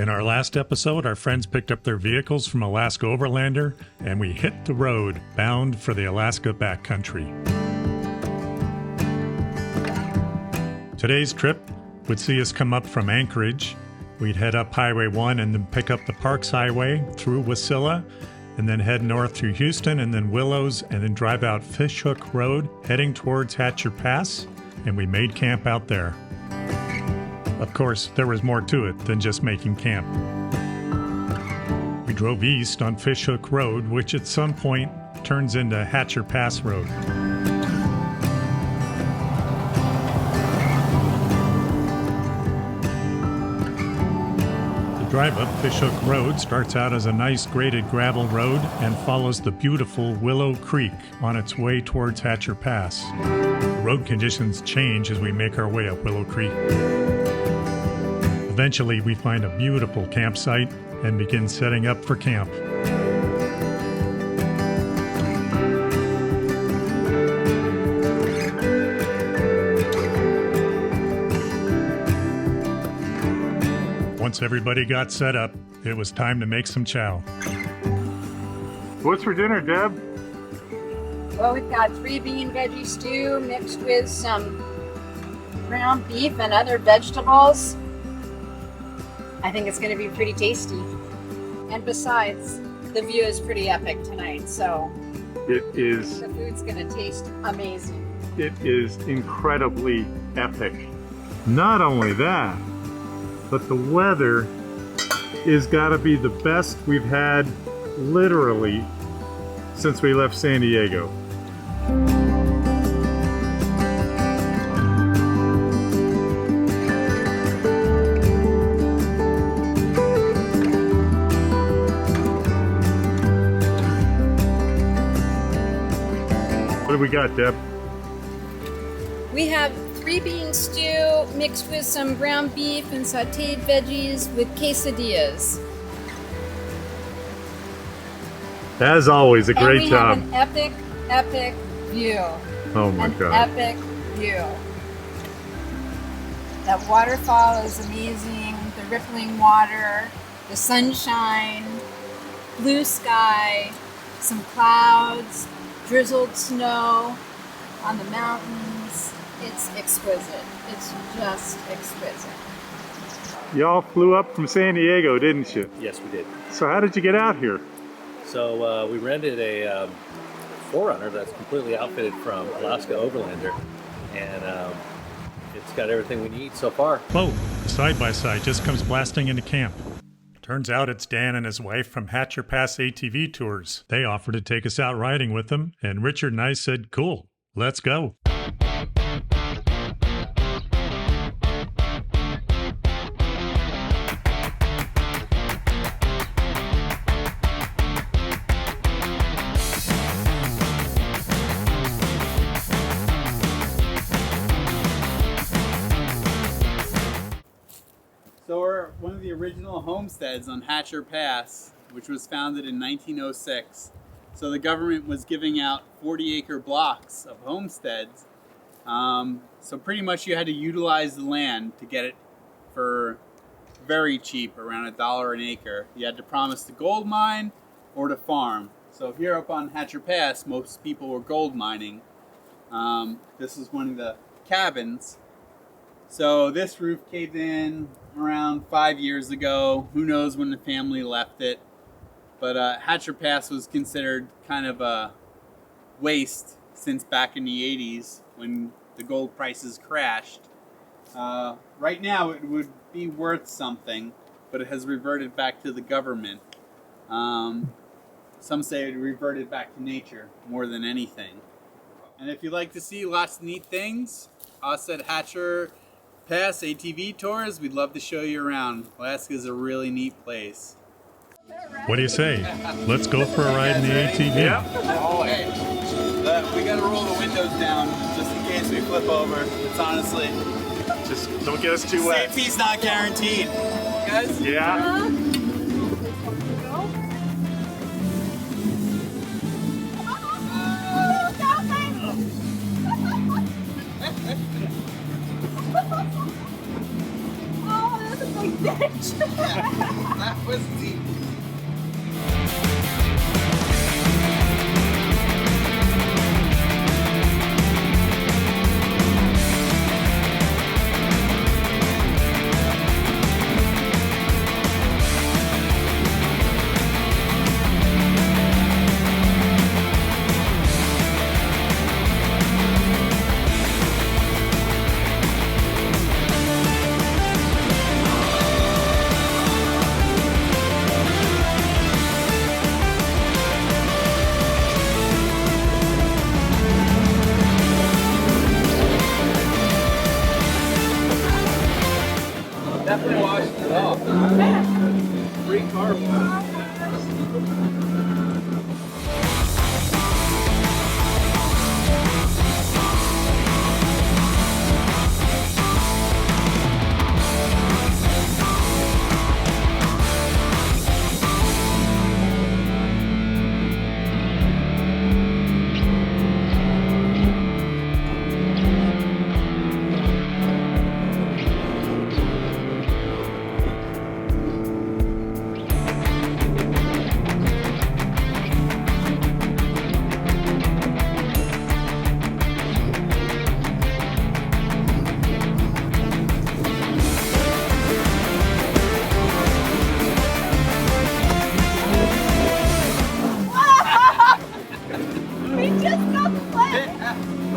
In our last episode, our friends picked up their vehicles from Alaska Overlander, and we hit the road, bound for the Alaska backcountry. Today's trip would see us come up from Anchorage. We'd head up Highway 1 and then pick up the Parks Highway through Wasilla, and then head north through Houston and then Willows, and then drive out Fishhook Road, heading towards Hatcher Pass, and we made camp out there. Of course, there was more to it than just making camp. We drove east on Fishhook Road, which at some point turns into Hatcher Pass Road. The drive up Fishhook Road starts out as a nice graded gravel road and follows the beautiful Willow Creek on its way towards Hatcher Pass. The road conditions change as we make our way up Willow Creek. Eventually, we find a beautiful campsite and begin setting up for camp. Once everybody got set up, it was time to make some chow. What's for dinner, Deb? Well, we've got 3 bean veggie stew mixed with some ground beef and other vegetables. I think it's going to be pretty tasty. And besides, the view is pretty epic tonight, so It is. the food's going to taste amazing. It is incredibly epic. Not only that, but the weather is gotta be the best we've had literally since we left San Diego. What do we got, Deb? We have 3 bean stew mixed with some ground beef and sauteed veggies with quesadillas. As always, a great job. And we have an epic view. Oh my An God. epic view. That waterfall is amazing. The rippling water, the sunshine, blue sky, some clouds, drizzled snow on the mountains. It's exquisite. It's just exquisite. Y'all flew up from San Diego, didn't you? Yes, we did. So how did you get out here? So we rented a 4Runner that's completely outfitted from Alaska Overlander, and it's got everything we need so far. Whoa, the side-by-side just comes blasting into camp. Turns out it's Dan and his wife from Hatcher Pass ATV Tours. They offered to take us out riding with them, and Richard and I said, cool, let's go. So we're one of the original homesteads on Hatcher Pass, which was founded in 1906. So the government was giving out 40-acre blocks of homesteads. So pretty much you had to utilize the land to get it for very cheap, around $1 an acre. You had to promise to gold mine or to farm. So here up on Hatcher Pass, most people were gold mining. This is one of the cabins. So this roof caved in around 5 years ago. Who knows when the family left it. But Hatcher Pass was considered kind of a waste since back in the 80s when the gold prices crashed. Right now it would be worth something, but it has reverted back to the government. Some say it reverted back to nature more than anything. And if you'd like to see lots of neat things, us at Hatcher Pass ATV Tours, we'd love to show you around. Alaska is a really neat place. What do you say? Let's go for a ride in the ATV. Yeah. Oh, hey. We gotta roll the windows down just in case we flip over. It's honestly, Just don't get us too wet. safety's not guaranteed. Guys? Yeah. Oh, that's a big bitch. That was deep. Definitely washed it off. Free carb.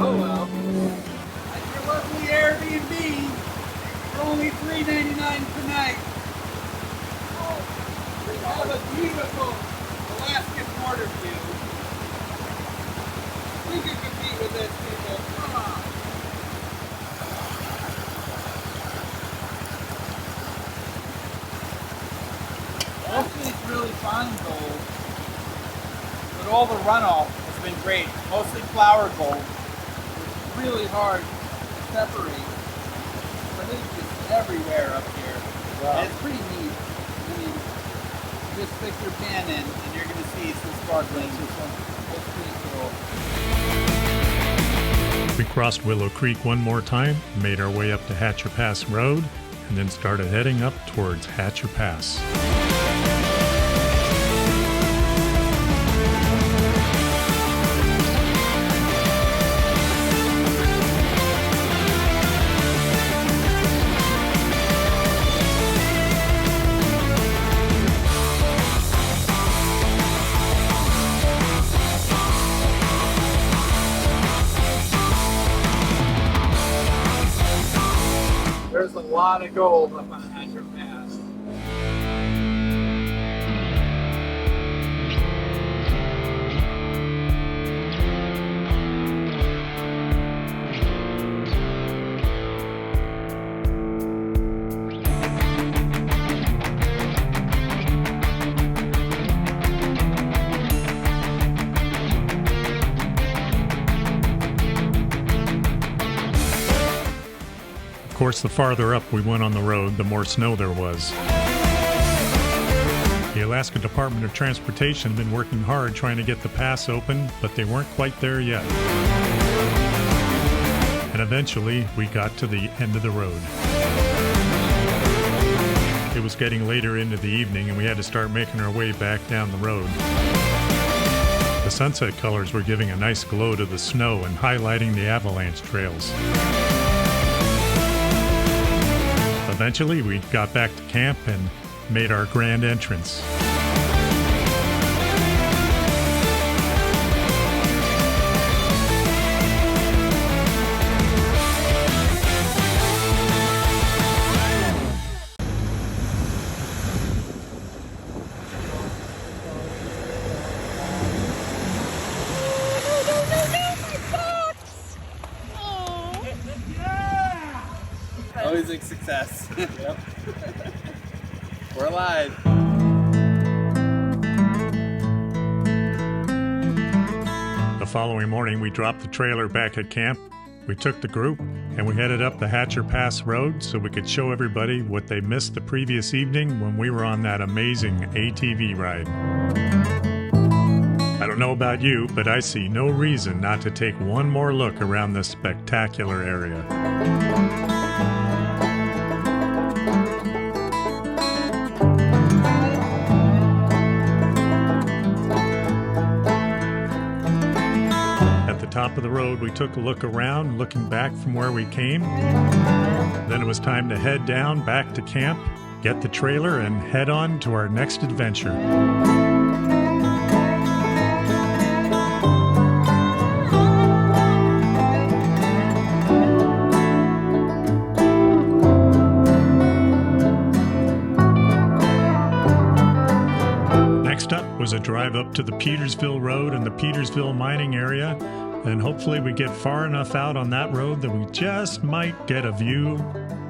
Oh well. At your lovely Airbnb for only $3.99 per night. We have a beautiful Alaskan border view. We can compete with this, people. Come on. Mostly it's really fine gold, but all the runoff has been great. Mostly flower gold. It's really hard to separate, but it's just everywhere up here. Wow. And it's pretty neat. I mean, you just stick your pan in and you're going to see some sparkling. It's pretty cool. We crossed Willow Creek one more time, made our way up to Hatcher Pass Road, and then started heading up towards Hatcher Pass. There's a lot of gold up on Hatcher Pass. Of course, the farther up we went on the road, the more snow there was. The Alaska Department of Transportation had been working hard trying to get the pass open, but they weren't quite there yet. And eventually, we got to the end of the road. It was getting later into the evening, and we had to start making our way back down the road. The sunset colors were giving a nice glow to the snow and highlighting the avalanche trails. Eventually, we got back to camp and made our grand entrance. Always a success. Yep. We're alive. The following morning, we dropped the trailer back at camp. We took the group and we headed up the Hatcher Pass Road so we could show everybody what they missed the previous evening when we were on that amazing ATV ride. I don't know about you, but I see no reason not to take one more look around this spectacular area. top of the road, we took a look around, looking back from where we came. Then it was time to head down back to camp, get the trailer, and head on to our next adventure. Next up was a drive up to the Petersville Road and the Petersville mining area, and hopefully we get far enough out on that road that we just might get a view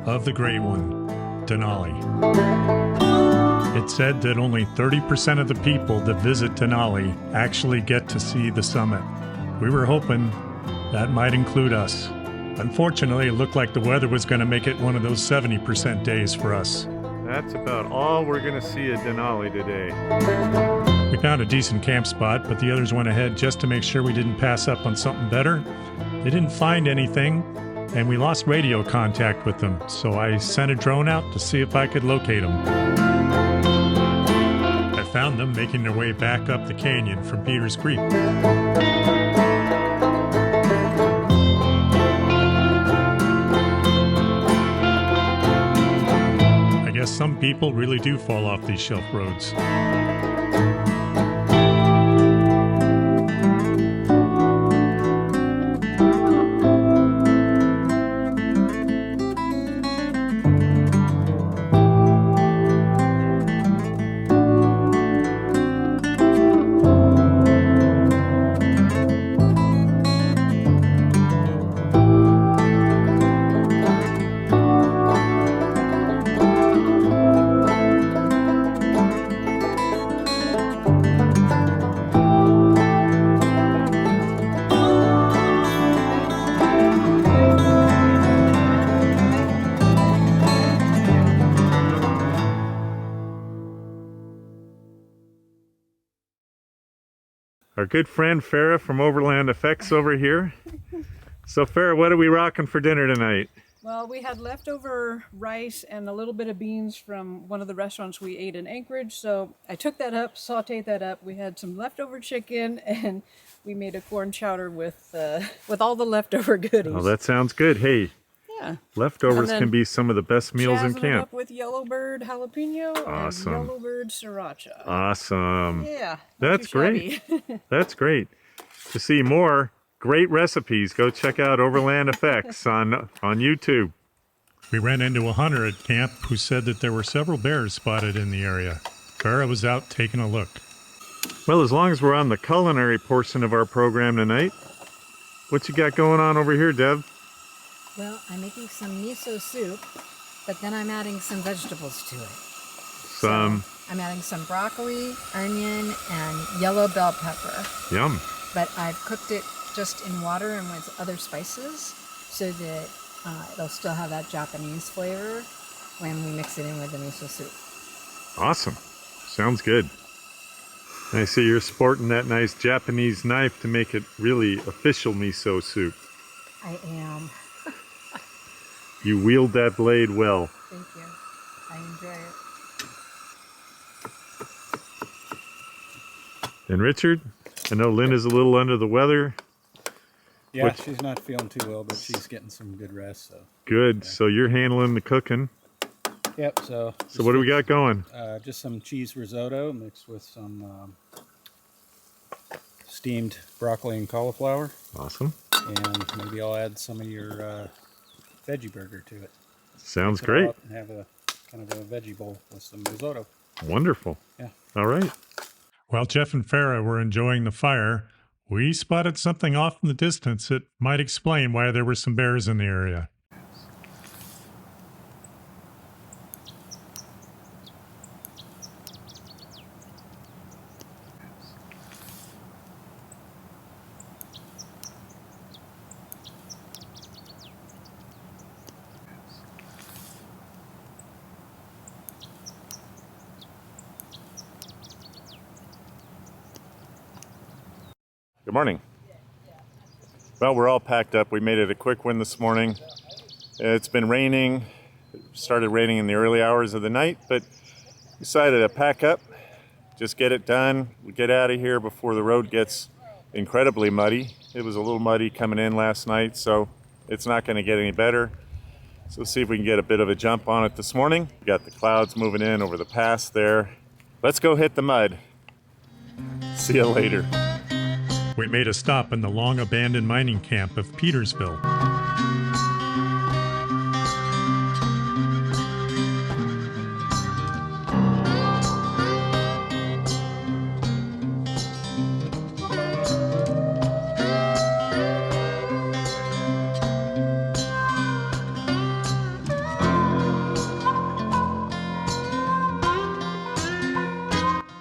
of the great one, Denali. It said that only 30% of the people that visit Denali actually get to see the summit. We were hoping that might include us. Unfortunately, it looked like the weather was going to make it one of those 70% days for us. That's about all we're going to see at Denali today. We found a decent camp spot, but the others went ahead just to make sure we didn't pass up on something better. They didn't find anything, and we lost radio contact with them, so I sent a drone out to see if I could locate them. I found them making their way back up the canyon from Peters Creek. I guess some people really do fall off these shelf roads. Our good friend Farah from Overland Effects over here. So Farah, what are we rocking for dinner tonight? Well, we had leftover rice and a little bit of beans from one of the restaurants we ate in Anchorage. So I took that up, sauteed that up. We had some leftover chicken, and we made a corn chowder with all the leftover goodies. Oh, that sounds good. Hey, yeah. Leftovers can be some of the best meals in Jazzing it camp. up with yellowbird jalapeno Awesome. and yellowbird siracha. Awesome. Yeah. That's great. That's great. To see more great recipes, go check out Overland Effects on YouTube. We ran into a hunter at camp who said that there were several bears spotted in the area. Farah was out taking a look. Well, as long as we're on the culinary portion of our program tonight, what you got going on over here, Deb? Well, I'm making some miso soup, but then I'm adding some vegetables to it. Some I'm adding some broccoli, onion, and yellow bell pepper. yum. But I've cooked it just in water and with other spices so that it'll still have that Japanese flavor when we mix it in with the miso soup. Awesome. Sounds good. I see you're sporting that nice Japanese knife to make it really official miso soup. I am. You wield that blade well. Thank you. I enjoy it. And Richard, I know Lynn is a little under the weather. Yeah, she's not feeling too well, but she's getting some good rest. So Good. So you're handling the cooking. yep. So So what do we got going? Just some cheese risotto mixed with some steamed broccoli and cauliflower, Awesome. and maybe I'll add some of your veggie burger to it. Sounds Mix it all great. up and have a kind of a veggie bowl with some risotto. Wonderful. Yeah. All right. While Jeff and Farah were enjoying the fire, we spotted something off in the distance that might explain why there were some bears in the area. Good morning. Well, we're all packed up. We made it a quick one this morning. It's been raining. It started raining in the early hours of the night, but decided to pack up, just get it done, get out of here before the road gets incredibly muddy. It was a little muddy coming in last night, so it's not going to get any better. So let's see if we can get a bit of a jump on it this morning. We got the clouds moving in over the pass there. Let's go hit the mud. See you later. We made a stop in the long abandoned mining camp of Petersville.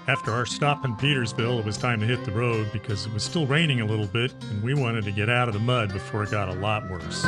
After our stop in Petersville, it was time to hit the road because it was still raining a little bit and we wanted to get out of the mud before it got a lot worse.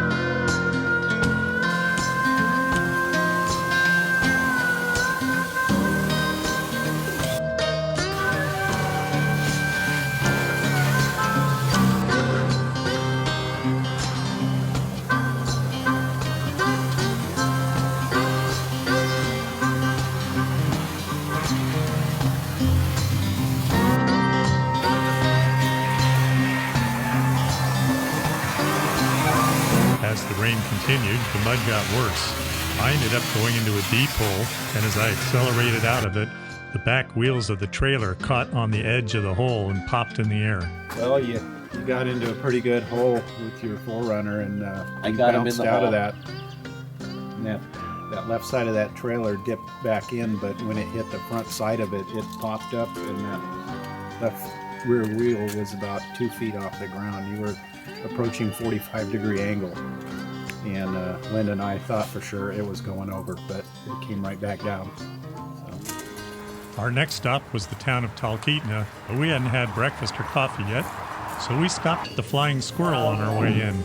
As the rain continued, the mud got worse. I ended up going into a deep hole, and as I accelerated out of it, the back wheels of the trailer caught on the edge of the hole and popped in the air. Well, you got into a pretty good hole with your 4Runner, and I you got him in bounced the out hole. of that. And that left side of that trailer dipped back in, but when it hit the front side of it, it popped up, and that left rear wheel was about 2 feet off the ground. You were approaching 45-degree angle, and Linda and I thought for sure it was going over, but it came right back down. So. Our next stop was the town of Talkeetna, but we hadn't had breakfast or coffee yet, so we stopped at the Flying Squirrel on our way in.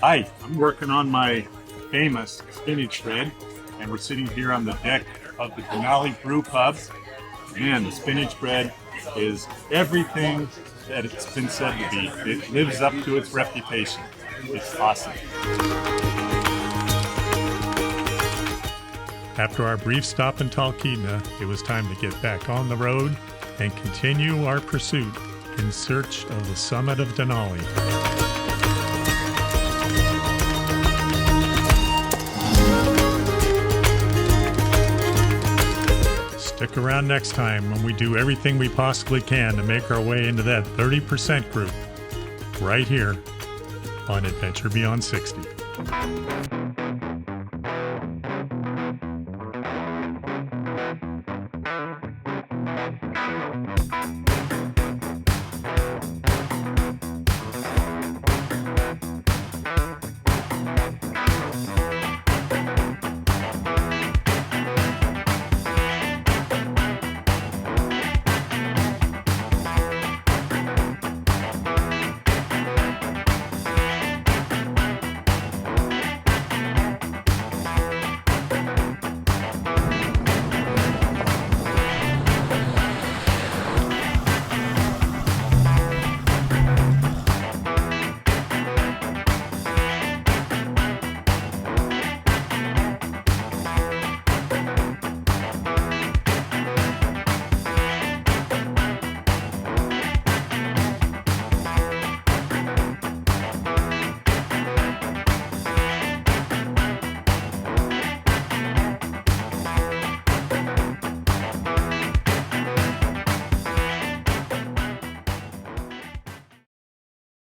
Hi, I'm working on my famous spinach bread, and we're sitting here on the deck of the Denali Brew Pub. Man, the spinach bread is everything that it's been said to be. It lives up to its reputation. It's awesome. After our brief stop in Talkeetna, it was time to get back on the road and continue our pursuit in search of the summit of Denali. Stick around next time when we do everything we possibly can to make our way into that 30% group right here on Adventure Beyond 60.